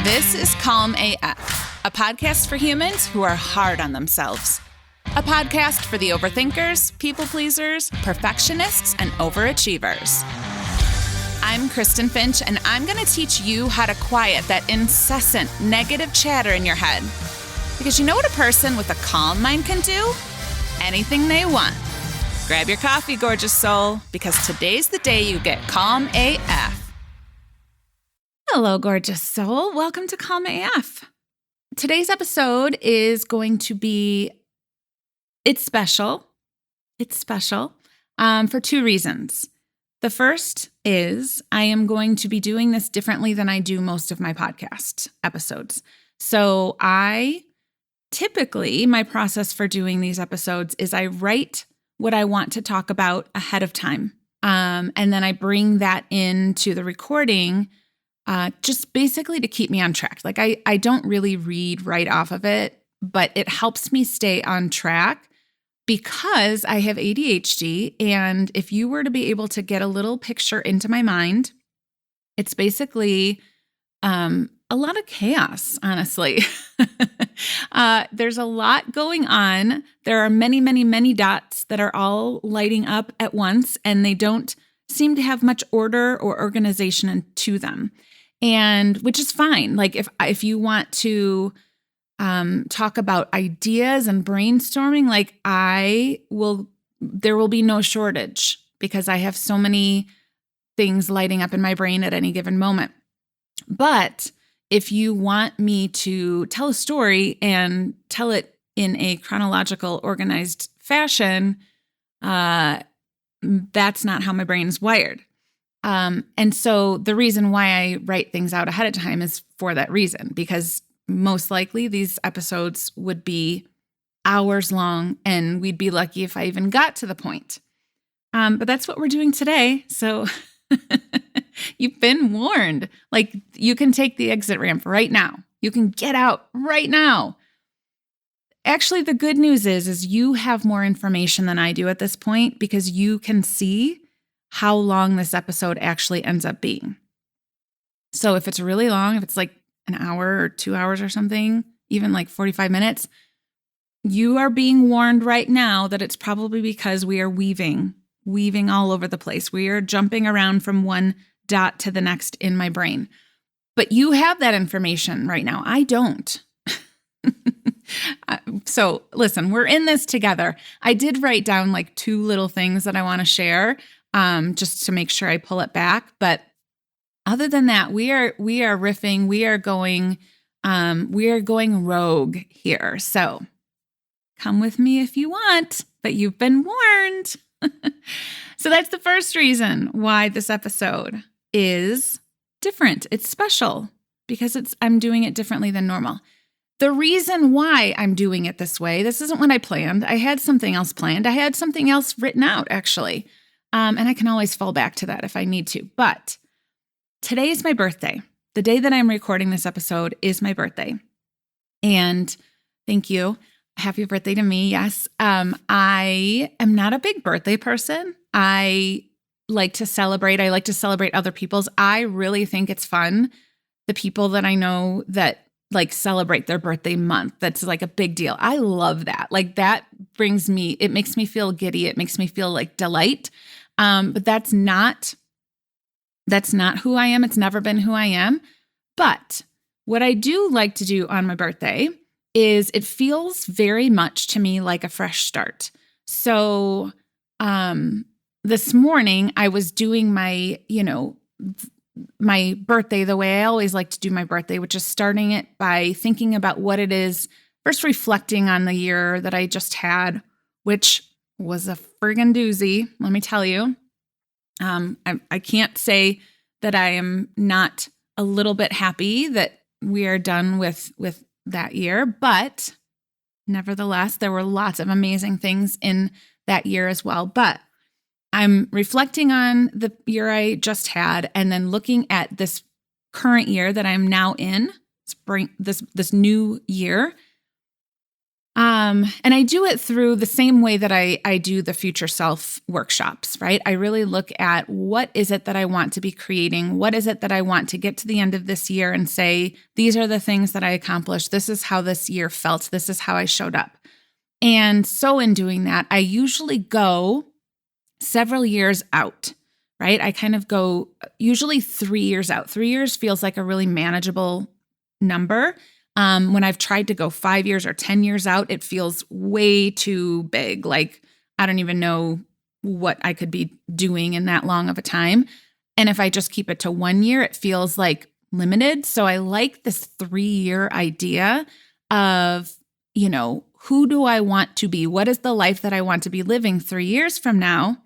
This is Calm AF, a podcast for humans who are hard on themselves. A podcast for the overthinkers, people pleasers, perfectionists, and overachievers. I'm Kristen Finch, and I'm going to teach you how to quiet that incessant negative chatter in your head. Because you know what a person with a calm mind can do? Anything they want. Grab your coffee, gorgeous soul, because today's the day you get Calm AF. Hello, gorgeous soul. Welcome to Calm AF. Today's episode is going to be, it's special. It's special for two reasons. The first is I am going to be doing this differently than I do most of my podcast episodes. So typically, my process for doing these episodes is I write what I want to talk about ahead of time. And then I bring that into the recording just basically to keep me on track. Like I don't really read right off of it, but it helps me stay on track because I have ADHD. And if you were to be able to get a little picture into my mind, it's basically a lot of chaos, honestly. There's a lot going on. There are many, many, many dots that are all lighting up at once, and they don't seem to have much order or organization to them. And which is fine. Like if you want to talk about ideas and brainstorming, like there will be no shortage because I have so many things lighting up in my brain at any given moment. But if you want me to tell a story and tell it in a chronological, organized fashion, that's not how my brain is wired. And so the reason why I write things out ahead of time is for that reason, because most likely these episodes would be hours long and we'd be lucky if I even got to the point. But that's what we're doing today. So you've been warned. Like you can take the exit ramp right now. You can get out right now. Actually, the good news is you have more information than I do at this point because you can see how long this episode actually ends up being. So if it's really long, if it's like an hour or 2 hours or something, even like 45 minutes, you are being warned right now that it's probably because we are weaving all over the place. We are jumping around from one dot to the next in my brain. But you have that information right now. I don't. So listen, we're in this together. I did write down like two little things that I want to share just to make sure I pull it back. But other than that, we are riffing. We are going rogue here. So come with me if you want, but you've been warned. So that's the first reason why this episode is different. It's special because I'm doing it differently than normal. The reason why I'm doing it this way, this isn't what I planned. I had something else planned. I had something else written out, actually. And I can always fall back to that if I need to. But today is my birthday. The day that I'm recording this episode is my birthday. And thank you. Happy birthday to me. Yes. I am not a big birthday person. I like to celebrate. I like to celebrate other people's. I really think it's fun. The people that I know that like celebrate their birthday month. That's like a big deal. I love that. Like that it makes me feel giddy. It makes me feel like delight. But that's not who I am. It's never been who I am. But what I do like to do on my birthday is it feels very much to me like a fresh start. So, this morning I was doing my birthday the way I always like to do my birthday, which is starting it by thinking about what it is, first reflecting on the year that I just had, which was a friggin' doozy, let me tell you. I can't say that I am not a little bit happy that we are done with that year, but nevertheless, there were lots of amazing things in that year as well. But I'm reflecting on the year I just had and then looking at this current year that I'm now in, spring, this new year. And I do it through the same way that I do the future self workshops, right? I really look at what is it that I want to be creating? What is it that I want to get to the end of this year and say, these are the things that I accomplished. This is how this year felt. This is how I showed up. And so in doing that, I usually go several years out, right? I kind of go usually 3 years out. 3 years feels like a really manageable number. When I've tried to go 5 years or 10 years out, it feels way too big. Like, I don't even know what I could be doing in that long of a time. And if I just keep it to 1 year, it feels like limited. So I like this 3-year idea of, who do I want to be? What is the life that I want to be living 3 years from now?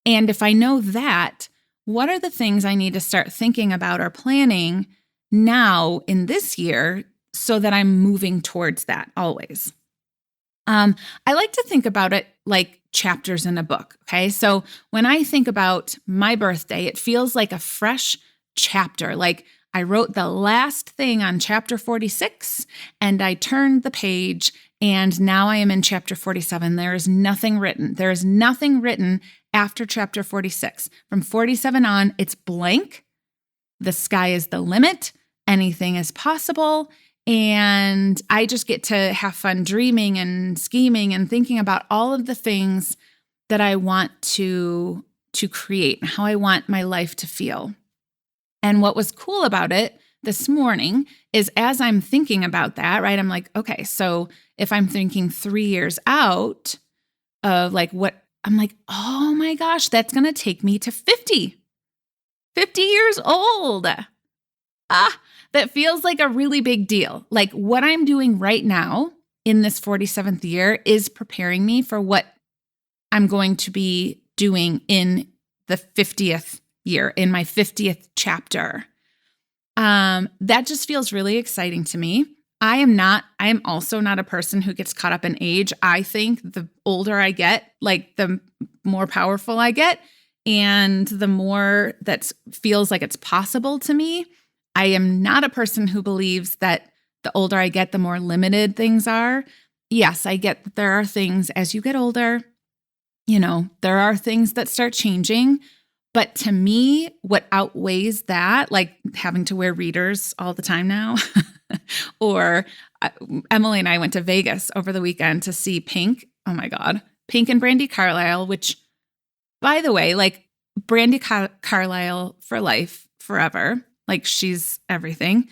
And if I know that, what are the things I need to start thinking about or planning now in this year so that I'm moving towards that always? I like to think about it like chapters in a book. Okay. So when I think about my birthday, it feels like a fresh chapter. Like I wrote the last thing on chapter 46 and I turned the page and now I am in chapter 47. There is nothing written. There is nothing written after chapter 46. From 47 on, it's blank. The sky is the limit. Anything is possible. And I just get to have fun dreaming and scheming and thinking about all of the things that I want to create and how I want my life to feel. And what was cool about it this morning is as I'm thinking about that, right, I'm like, okay, so if I'm thinking 3 years out of like what, I'm like, oh my gosh, that's going to take me to 50 years old. That feels like a really big deal. Like what I'm doing right now in this 47th year is preparing me for what I'm going to be doing in the 50th year, in my 50th chapter. That just feels really exciting to me. I am also not a person who gets caught up in age. I think the older I get, like the more powerful I get, and the more that feels like it's possible to me. I am not a person who believes that the older I get, the more limited things are. Yes, I get that there are things as you get older, there are things that start changing. But to me, what outweighs that, like having to wear readers all the time now, or Emily and I went to Vegas over the weekend to see Pink. Oh my God. Pink and Brandi Carlile, which, by the way, like Brandi Carlile for life, forever. Like she's everything.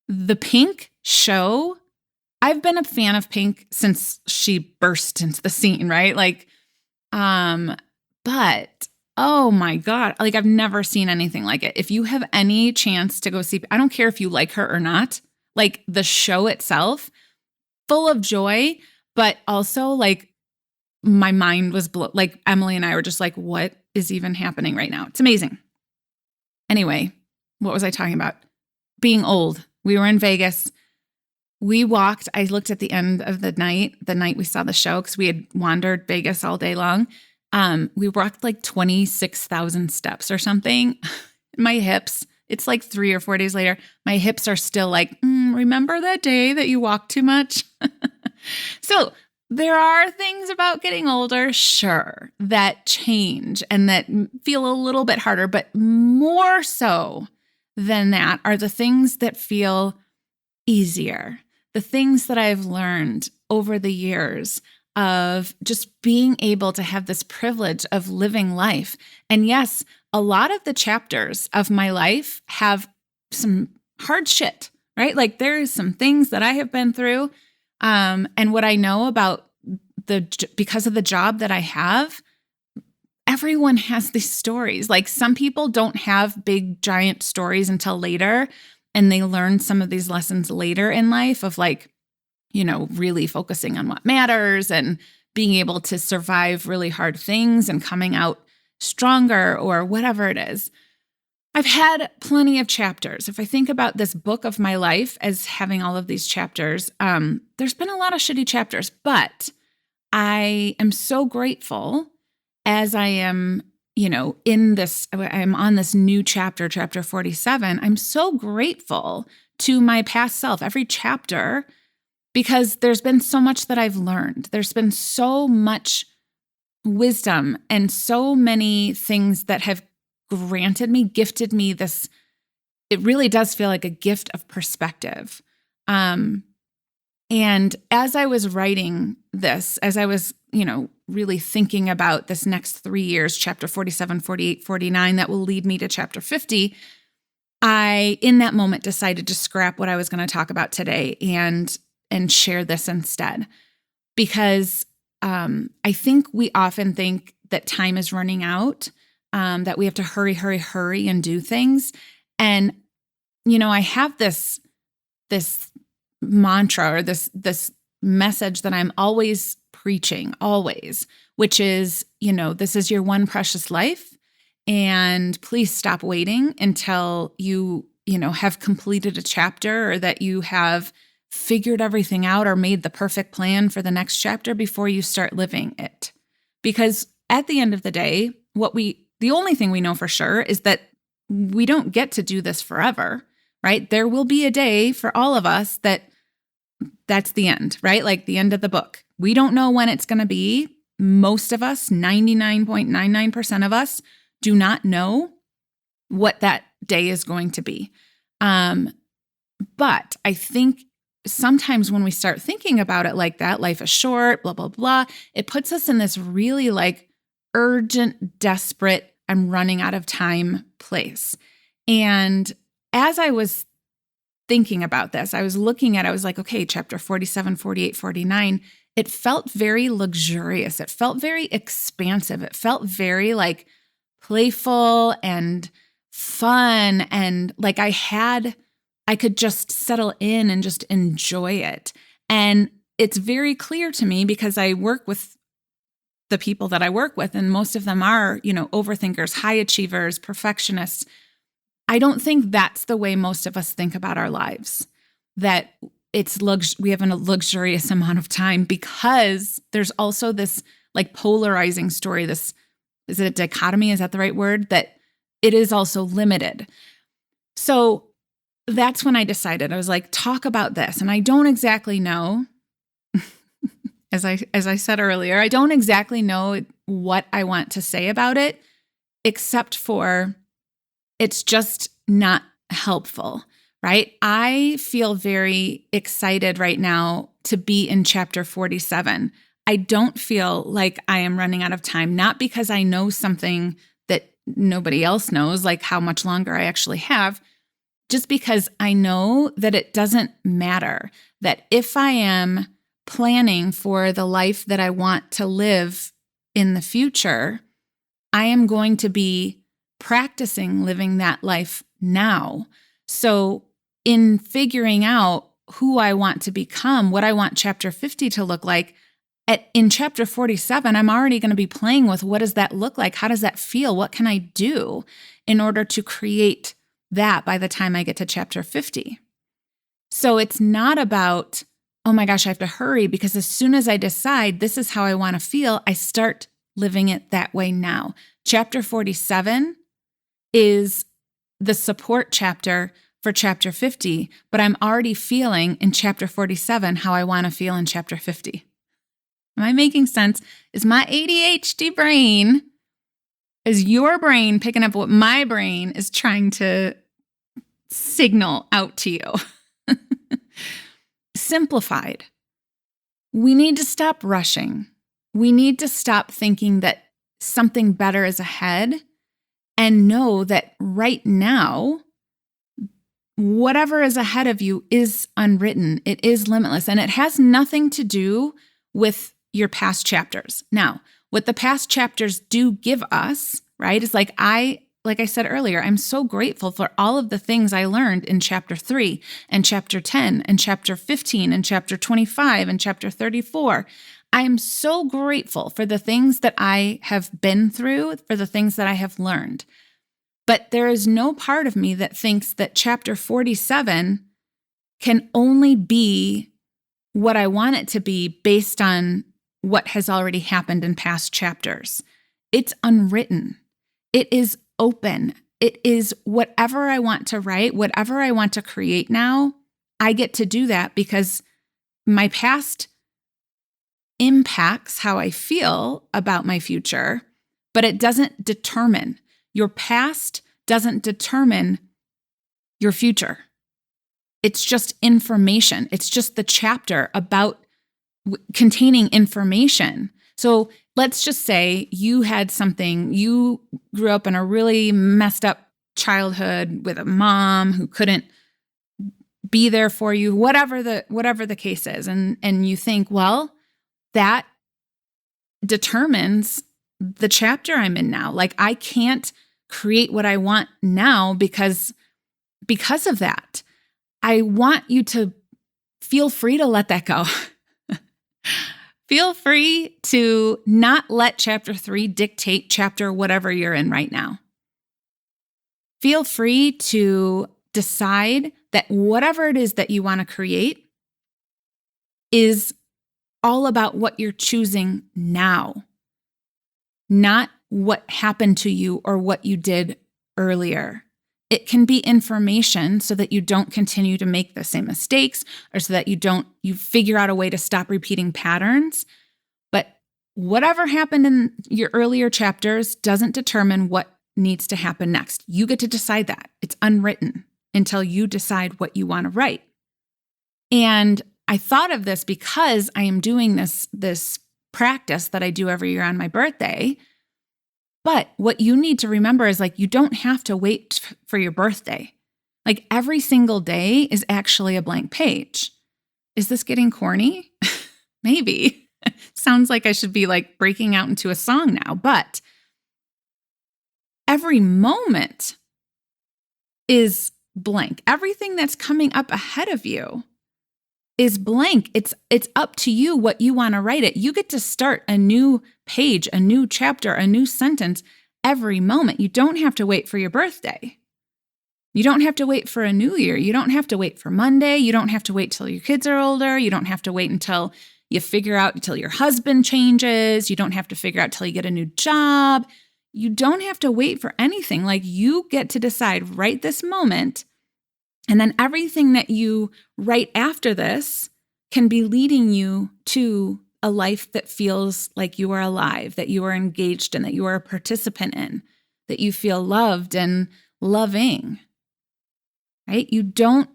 The Pink show, I've been a fan of Pink since she burst into the scene, right? Like, but oh my God, like I've never seen anything like it. If you have any chance to go see, I don't care if you like her or not, like the show itself, full of joy, but also like my mind was blown. Like Emily and I were just like, what is even happening right now? It's amazing. Anyway, what was I talking about? Being old. We were in Vegas. We walked. I looked at the end of the night we saw the show, because we had wandered Vegas all day long. We walked like 26,000 steps or something. My hips, it's like 3 or 4 days later, my hips are still like, remember that day that you walked too much? So there are things about getting older, sure, that change and that feel a little bit harder, but more so than that are the things that feel easier, the things that I've learned over the years of just being able to have this privilege of living life. And yes, a lot of the chapters of my life have some hard shit, right? Like there is some things that I have been through. And what I know about because of the job that I have, everyone has these stories. Like some people don't have big, giant stories until later, and they learn some of these lessons later in life of like, really focusing on what matters and being able to survive really hard things and coming out stronger or whatever it is. I've had plenty of chapters. If I think about this book of my life as having all of these chapters, there's been a lot of shitty chapters, but I am so grateful as I am, I'm on this new chapter 47. I'm so grateful to my past self. Every chapter because there's been so much that I've learned. There's been so much wisdom and so many things that have gifted me this. It really does feel like a gift of perspective. And as I was writing this, as I was, really thinking about this next 3 years, chapter 47, 48, 49, that will lead me to chapter 50, I, in that moment, decided to scrap what I was going to talk about today and share this instead. Because I think we often think that time is running out, that we have to hurry and do things. And, I have this mantra or this message that I'm always preaching, which is, this is your one precious life. And please stop waiting until you have completed a chapter or that you have figured everything out or made the perfect plan for the next chapter before you start living it. Because at the end of the day, the only thing we know for sure is that we don't get to do this forever, right? There will be a day for all of us that's the end, right? Like the end of the book. We don't know when it's going to be. Most of us, 99.99% of us, do not know what that day is going to be. But I think sometimes when we start thinking about it like that, life is short, blah, blah, blah, it puts us in this really like urgent, desperate, I'm running out of time place. And as I was thinking about this, I was like, okay, chapter 47, 48, 49, it felt very luxurious. It felt very expansive. It felt very like playful and fun. And like I could just settle in and just enjoy it. And it's very clear to me because I work with the people that I work with, and most of them are, overthinkers, high achievers, perfectionists. I don't think that's the way most of us think about our lives, that we have a luxurious amount of time, because there's also this like polarizing story, is it a dichotomy? Is that the right word? That it is also limited. So that's when I decided, I was like, talk about this. And I don't exactly know, as I said earlier, I don't exactly know what I want to say about it, except for it's just not helpful, right? I feel very excited right now to be in chapter 47. I don't feel like I am running out of time, not because I know something that nobody else knows, like how much longer I actually have, just because I know that it doesn't matter, that if I am planning for the life that I want to live in the future, I am going to be practicing living that life now. So in figuring out who I want to become, what I want chapter 50 to look like, in chapter 47, I'm already going to be playing with what does that look like? How does that feel? What can I do in order to create that by the time I get to chapter 50? So it's not about, oh my gosh, I have to hurry, because as soon as I decide this is how I want to feel, I start living it that way now. Chapter 47 is the support chapter for chapter 50, but I'm already feeling in chapter 47 how I want to feel in chapter 50. Am I making sense? Is my ADHD brain, is your brain picking up what my brain is trying to signal out to you? Simplified. We need to stop rushing. We need to stop thinking that something better is ahead, and know that right now, whatever is ahead of you is unwritten. It is limitless, and it has nothing to do with your past chapters. Now, what the past chapters do give us, right, is like I said earlier, I'm so grateful for all of the things I learned in chapter 3 and chapter 10 and chapter 15 and chapter 25 and chapter 34. I am so grateful for the things that I have been through, for the things that I have learned. But there is no part of me that thinks that chapter 47 can only be what I want it to be based on what has already happened in past chapters. It's unwritten. It is open. It is whatever I want to write, whatever I want to create now, I get to do that because my past impacts how I feel about my future, but it doesn't determine. Your past doesn't determine your future. It's just information. It's just the chapter about containing information. So let's just say you you grew up in a really messed up childhood with a mom who couldn't be there for you, whatever the case is. And you think, well, that determines the chapter I'm in now. Like, I can't create what I want now because of that. I want you to feel free to let that go. Feel free to not let chapter 3 dictate chapter whatever you're in right now. Feel free to decide that whatever it is that you want to create is all about what you're choosing now, not what happened to you or what you did earlier. It can be information so that you don't continue to make the same mistakes, or so that you figure out a way to stop repeating patterns. But whatever happened in your earlier chapters doesn't determine what needs to happen next. You get to decide that. It's unwritten until you decide what you want to write. And I thought of this because I am doing this practice that I do every year on my birthday. But what you need to remember is, like, you don't have to wait for your birthday. Like, every single day is actually a blank page. Is this getting corny? Maybe. Sounds like I should be like breaking out into a song now, but every moment is blank. Everything that's coming up ahead of you is blank. It's up to you what you want to write it. You get to start a new page, a new chapter, a new sentence every moment. You don't have to wait for your birthday. You don't have to wait for a new year. You don't have to wait for Monday. You don't have to wait till your kids are older. You don't have to wait until you figure out until your husband changes. You don't have to figure out till you get a new job. You don't have to wait for anything. Like, you get to decide right this moment. And then everything that you write after this can be leading you to a life that feels like you are alive, that you are engaged in, that you are a participant in, that you feel loved and loving, right? You don't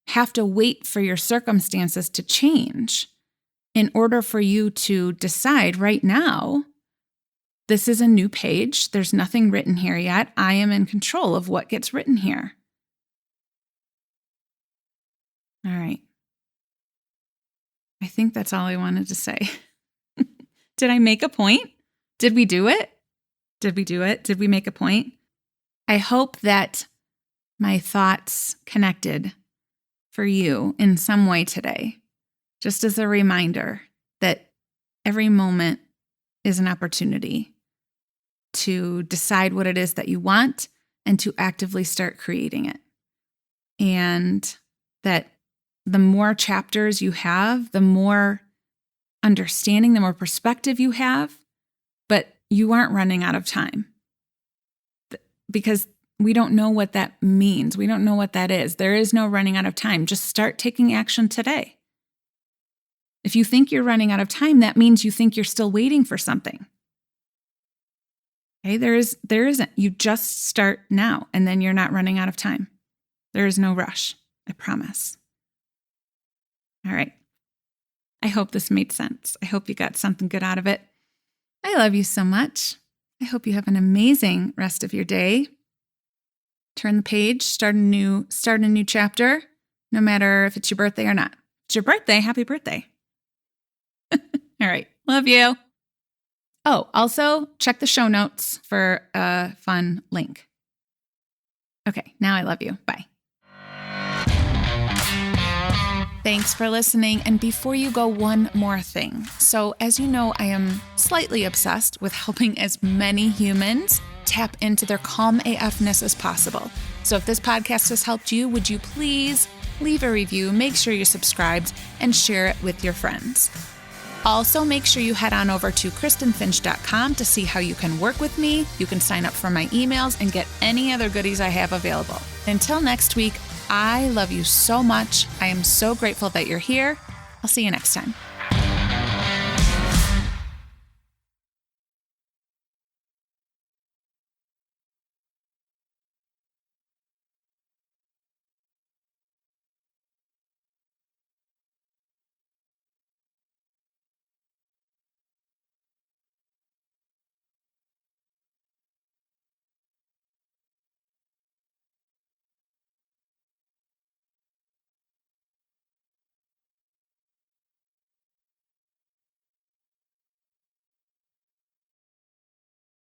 have to wait for your circumstances to change in order for you to decide right now, this is a new page. There's nothing written here yet. I am in control of what gets written here. All right. I think that's all I wanted to say. Did I make a point? Did we do it? Did we do it? Did we make a point? I hope that my thoughts connected for you in some way today, just as a reminder that every moment is an opportunity to decide what it is that you want and to actively start creating it. And that the more chapters you have, the more understanding, the more perspective you have, but you aren't running out of time. Because we don't know what that means. We don't know what that is. There is no running out of time. Just start taking action today. If you think you're running out of time, that means you think you're still waiting for something. Okay, there isn't. You just start now, and then you're not running out of time. There is no rush, I promise. All right. I hope this made sense. I hope you got something good out of it. I love you so much. I hope you have an amazing rest of your day. Turn the page, start a new chapter, no matter if it's your birthday or not. It's your birthday. Happy birthday. All right. Love you. Oh, also check the show notes for a fun link. Okay. Now I love you. Bye. Thanks for listening. And before you go, one more thing. So as you know, I am slightly obsessed with helping as many humans tap into their calm AFness as possible. So if this podcast has helped you, would you please leave a review, make sure you're subscribed, and share it with your friends. Also, make sure you head on over to KristenFinch.com to see how you can work with me. You can sign up for my emails and get any other goodies I have available. Until next week, I love you so much. I am so grateful that you're here. I'll see you next time.